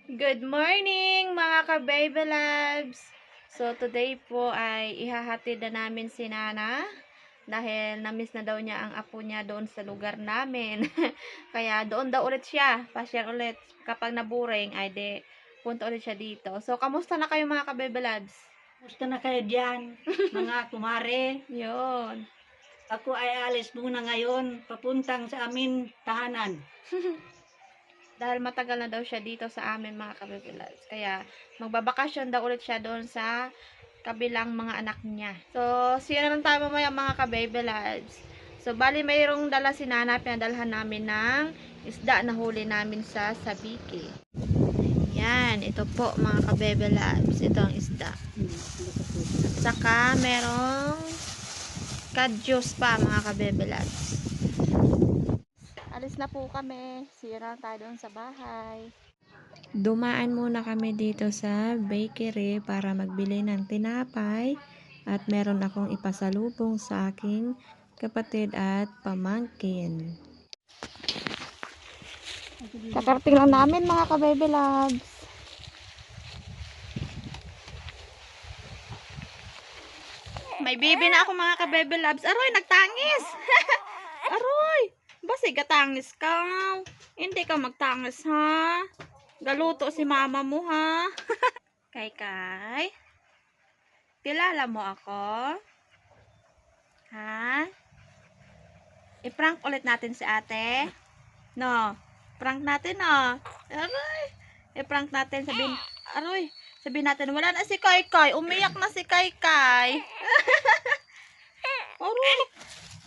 Good morning mga ka-baby loves! So today po ay ihahatid na namin si Nana dahil na-miss na daw niya ang apo niya doon sa lugar namin. Kaya doon daw ulit siya, pa-share ulit. Kapag naburing ay punta ulit siya dito. So kamusta na kayo mga ka-baby loves? Gusto na kayo dyan, mga kumare. Yun. Ako ay alis muna ngayon, papuntang sa amin tahanan. Dahil matagal na daw siya dito sa amin mga ka-baby loves. Kaya magbabakasyon daw ulit siya doon sa kabilang mga anak niya. So, siya na lang tayo mamaya mga ka-baby loves. So, bali mayroong dala si Nana, pinadalhan namin ng isda na huli namin sa Sabiki. Yan, ito po mga ka-baby loves. Ito ang isda. At saka merong kadyos pa mga ka-baby loves. Alis na po kami. Sira tayo doon sa bahay. Dumaan muna kami dito sa bakery para magbili ng tinapay at meron akong ipasalubong sa aking kapatid at pamangkin. Kakarating lang namin mga ka-baby loves. May bibi na ako mga ka-baby loves. Aroy, nagtangis! Aroy! Basi gatangis ka. Hindi ka magtangis ha. Galuto si mama mo ha. Kay. Kilala mo ako? Ha? I-prank ulit natin si ate? No. Prank natin no. Aroy. I-prank natin sabihin. Aroy. Sabihin natin wala na si Kay. Umiyak na si Kay. Aroy.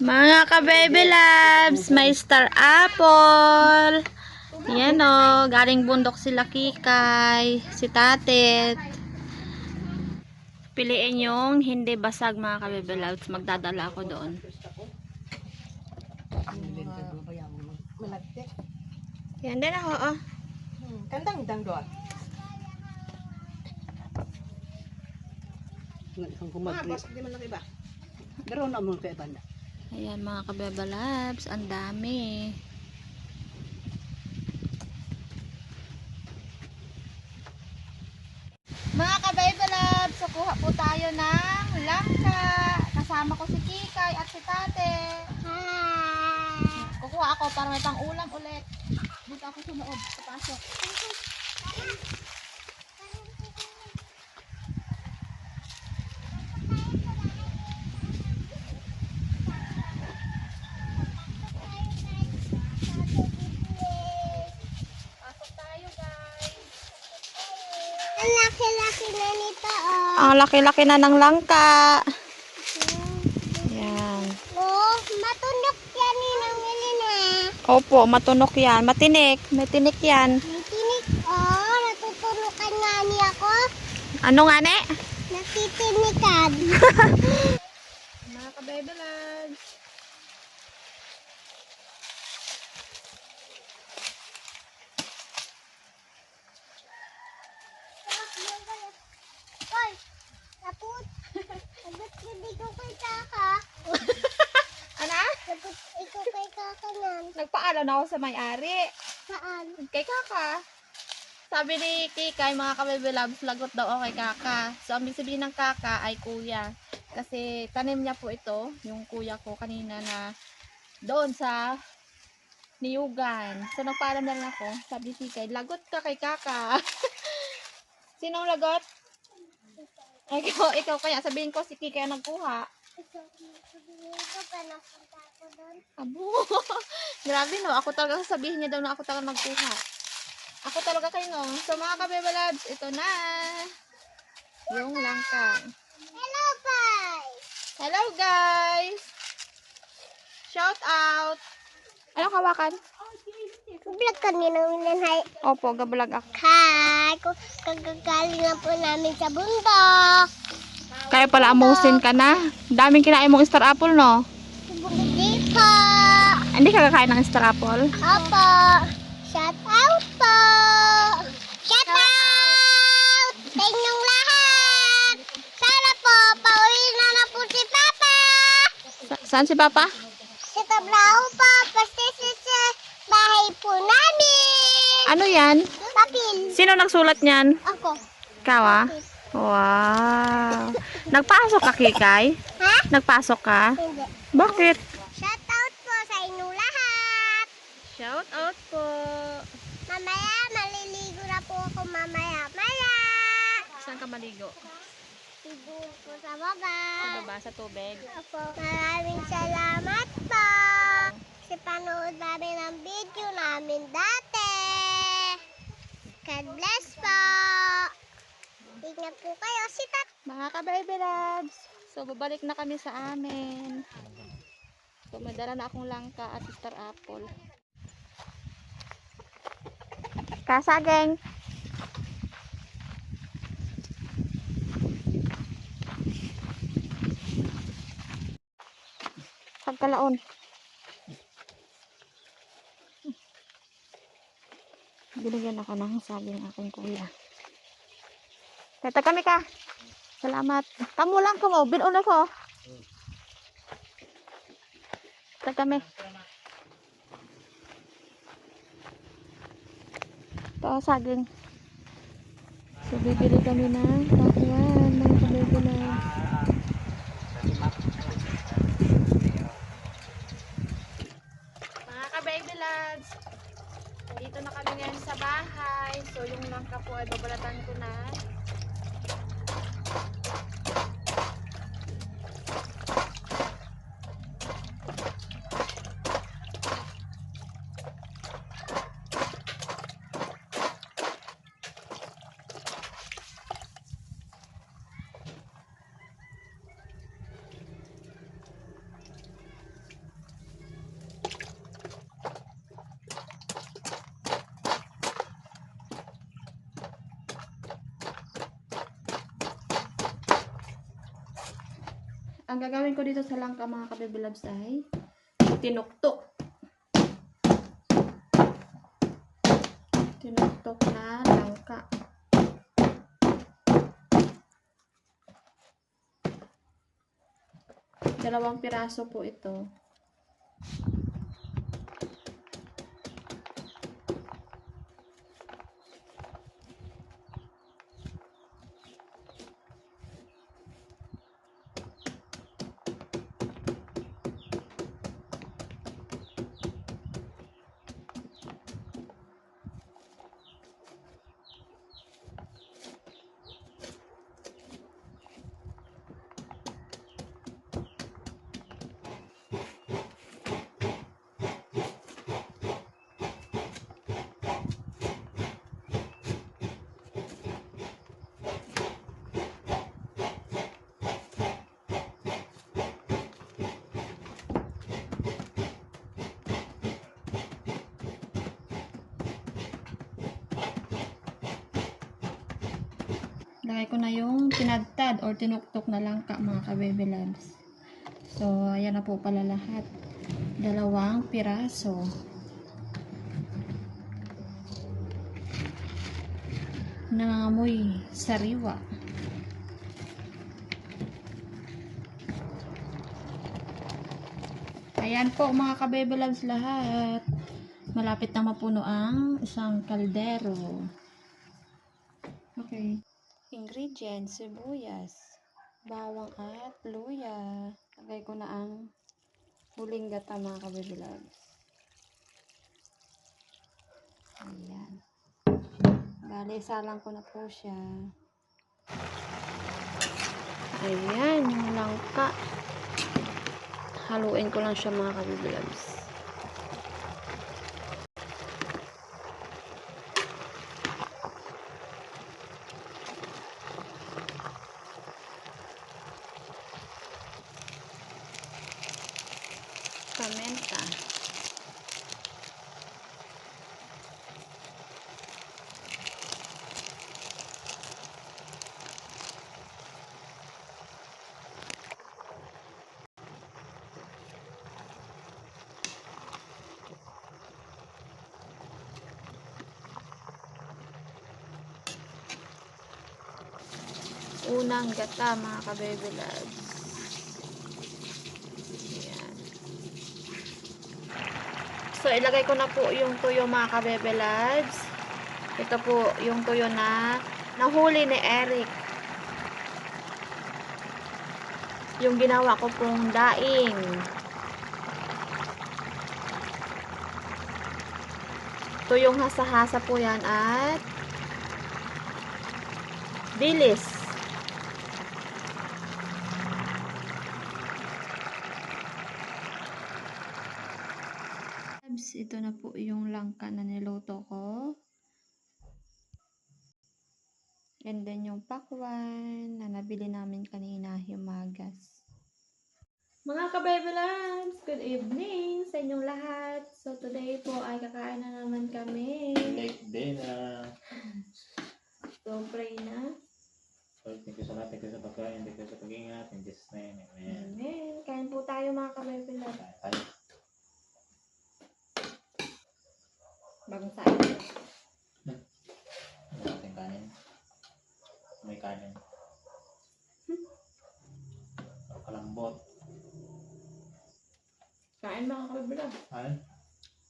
Mga ka-baby loves, may star apple. Yan o, galing bundok sila Kikay, si Tatet. Piliin yung hindi basag mga ka-baby loves, magdadala ako doon. Yan din ako, oh. Kandang doon. Basag di man lang iba. Pero na mo kay banda. Ayan mga ka-baby loves, ang dami. Mga ka-baby loves, kuha po tayo ng langka. Kasama ko si Kikay at si Tate. Kukuha ako para may pang-ulam ulit. Dito ako sa loob, papasok. Pasok tayo, guys. Ang laki-laki na nito, oh. Ang laki-laki na ng langka. Yan. Oh, matunog yan ni nang na. Opo, matunok yan. Matinik. May tinik yan. May tinik, oh. Natutunukan nga niya ako. Ano nga ne? Natitinikan. Mga ka-baby loves. Hoy, naput. Sagot ko di ko kay kaka. Ana? Sagot ikaw kay kaka nan. Nagpaalam na ako sa may-ari. Saan? Kay Kaka. Sabi ni Kikay, mga ka-baby loves, lagot daw ako kay Kaka. So, ang sabihin ng Kaka ay kuya. Kasi tanim niya po ito, yung kuya ko kanina na doon sa Niyugan. So, nagpaalam na lang ako. Sabi ni Kikay, lagot ka kay Kaka. Sinong lagot? Ikaw kaya sabihin ko si Kikay ang nagkuha. Sabihin ko pa napunta ako doon. Abo. Grabe no. Ako talaga sabihin niya daw na ako talaga nagkuha. Ako talaga kayo no. So mga ka-baby loves, ito na. Yung langka. Hello, guys. Hello guys. Shout out. Anong hawakan? Vlog ka ni nang hay. Opo, gabulag ako. Hi, kagagaling na po namin sa bundok. Kaya pala amusin ka na. Daming kinain mong star apple no. Hindi po. Hindi ka kakain ng star apple? Opo. Shout out po. Shout out sa inyong lahat. Sana po, pauwi na po si Papa. Saan si Papa? Sa trabaho po, kasi sa bahay po namin. Ano yan? Papi, Sino nagsulat niyan? Ako. Ikaw ah? Wow. Nagpasok ka, Kikay? Ha? Nagpasok ka? Hindi. Bakit? Shout out po sa inyo lahat. Shout out po. Mamaya, maliligo na po ako mamaya-maya. Saan ka maligo? Siguro po sa baba. Sa baba, sa tubig? Opo. Maraming salamat po. Kasi panood namin ang video namin dati. God bless po. Ingat po kayo. Sitat. Mga ka-baby loves. So, babalik na kami sa amin. So, may dala na akong langka at star apple. Kasageng. Pagkalaon. Binigyan ako ng saging aking kuya. Tata kami ka. Salamat. Kamu lang ko mo. Binulo ko. Tata kami. Ito saging. So, bibili kami ng pakwan. Mga kabebe na. Mga ka-baby lads, dito na kami ngayon sa bahay. So, yung langka po ay babalatan ko na. Ang gagawin ko dito sa langka mga ka-baby loves ay tinuktok. Tinuktok na langka. Dalawang piraso po ito. Lagay ko na yung tinadtad or tinuktok na langka mga ka-baby loves. So, ayan na po pala lahat. Dalawang piraso. Nangangamoy sariwa. Ayan po mga ka-baby loves lahat. Malapit na mapuno ang isang kaldero. Okay. Ingredients, sibuyas, bawang at luya. Lagay ko na ang huling gata mga ka-baby loves. Ayan. Bale, salang ko na po siya. Ayan, yung langka. Haluin ko lang siya mga ka-baby loves. Pamenta. Unang gata mga ka-baby loves. Ayan. So, ilagay ko na po yung tuyo mga ka-baby loves. Ito po yung tuyo na nahuli ni Eric. Yung ginawa ko pong daing. Tuyong hasa-hasa po yan at dilis. Ito na po yung langka na niluto ko. And then yung pakwan na nabili namin kanina, humagas. Mga ka-baby loves, good evening sa inyong lahat. So today po ay kakain na naman kami. Late dinner. So pray na. So, thank you sa lahat. Thank you sa pagkain. Thank you sa pag-ingat. In Jesus' name, amen. Amen. Kain po tayo mga ka-baby loves. Kaya tayo. Bagong sain. Ano natin kanin? May kanin. Kalambot. Kain mga ka-baby loves. Kanin.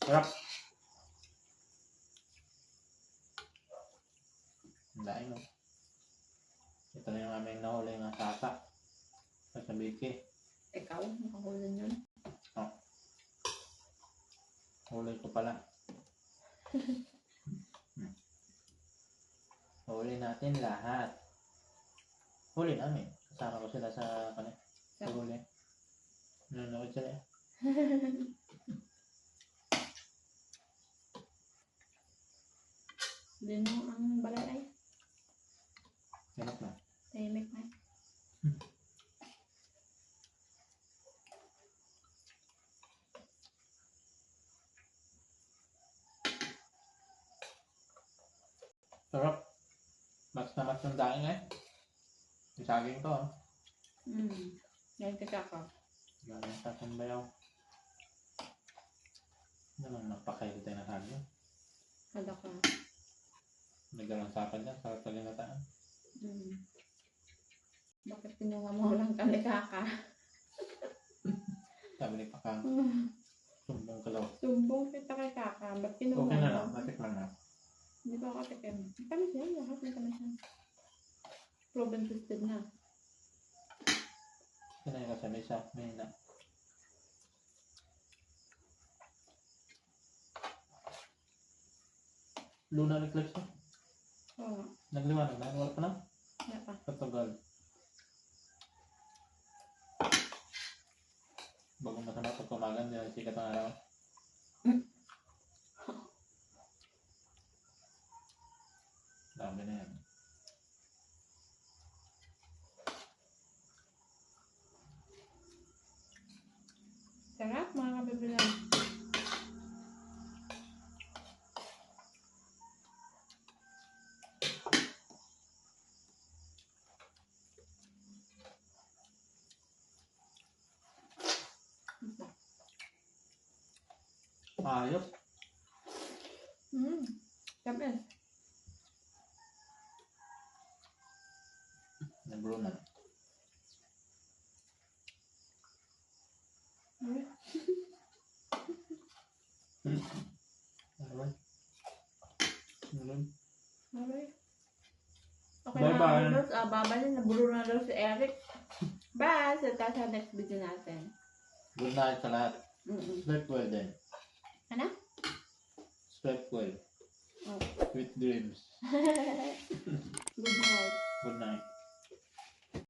Sarap. Ang dahil mo. Ito na yung aming nahuli ng tata. Sa Biki. Ikaw, nakahulan yun. Huli ko pala. Huli natin lahat. Huli namin. Kasama ko sila sa sa huli. Nanonood sila. Din mo ang balay ay. Ganap na. Tahimik na. Sarap. Mas na mas ng daing eh. Yung saging to. Yan kasi ako. Galing sa sambayaw. Ano naman magpakaili tayo ng saging. Kada ka. Nagalang sakad yan sa talinataan. Bakit pinuha mo lang kalikaka? Sabi ni Pakang, sumbong ka daw. Sumbong kita kay kaka. Ba't pinuha Okay na mo? lang, natikman na. Hindi ba ako tikim? Kami siya, lahat may kami siya. Proven tested na. Kaya yung kasabay sa mahina. Luna reflex mo? Oo. Nagliwanag na? Wala pa na? Wala pa. Katagal. Bago masama pag kumagan, din ang sikat ang araw. Dami na yan. Sarap mga kabibilan. Ayos. Kabe. Nag-brew na. Alright. Okay. Okay Bye-bye. na, babalik na buro na daw si Eric. Bye! Sa next video natin. Good night sa lahat. Sleep well then. Ano? Sleep well. Oh. Sweet dreams. Good night. Good night.